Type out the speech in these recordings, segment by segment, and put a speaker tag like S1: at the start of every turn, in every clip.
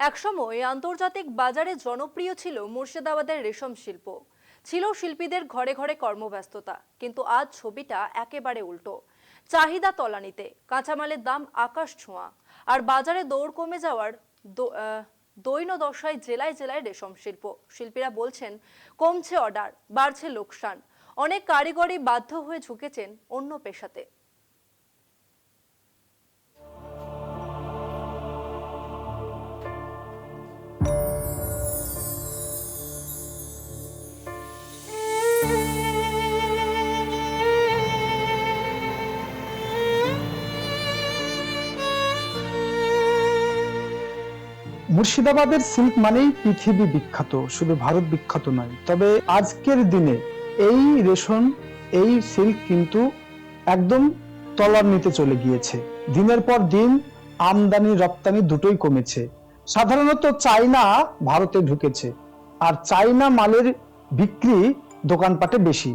S1: একসময় আন্তর্জাতিক বাজারে জনপ্রিয় ছিল মুর্শিদাবাদের রেশম শিল্প। ছিল শিল্পীদের ঘরে ঘরে কর্মব্যস্ততা। কিন্তু আজ ছবিটা একেবারে উল্টো। চাহিদা তলানিতে, কাঁচামালের দাম আকাশ ছোঁয়া, আর বাজারে দৌড় কমে যাওয়ার দৈন্য দশায় জেলায় জেলায় রেশম শিল্প। শিল্পীরা বলছেন কমছে অর্ডার, বাড়ছে লোকসান। অনেক কারিগরই বাধ্য হয়ে ঝুঁকেছেন অন্য পেশাতে।
S2: মুর্শিদাবাদের সিল্ক মানেই পৃথিবী বিখ্যাত, শুধু ভারত বিখ্যাত নয়। তবে আজকের দিনে এই রেশম, এই সিল্ক কিন্তু একদম তলার নিতে চলে গিয়েছে। দিনের পর দিন আমদানি রপ্তানি দুটোই কমেছে। সাধারণত চায়না ভারতে ঢুকেছে, আর চায়না মালের বিক্রি দোকানপাটে বেশি।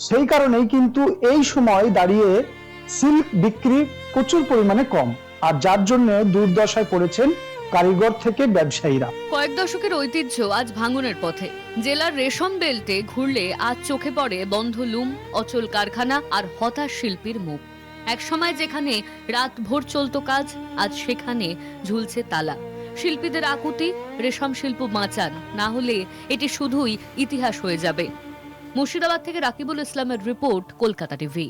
S2: সেই কারণেই কিন্তু এই সময় দাঁড়িয়ে সিল্ক বিক্রি প্রচুর পরিমাণে কম, আর যার জন্য দুর্দশায় পড়েছেন কারিগর থেকে ব্যবসায়ীরা।
S3: কয়েক দশকের ঐতিহ্য আজ ভাঙনের পথে। জেলার রেশম বেল্টে ঘুরলে আজ চোখে পড়ে বন্ধ লুম, অচল কারখানা আর হতাশ শিল্পীর মুখ। একসময় যেখানে রাত ভোর চলত কাজ, আজ সেখানে ঝুলছে তালা। শিল্পীদের আকুতি, রেশম শিল্প বাঁচান, না হলে এটি শুধুই ইতিহাস হয়ে যাবে। মুর্শিদাবাদ থেকে রাকিবুল ইসলামের রিপোর্ট, কলকাতা টিভি।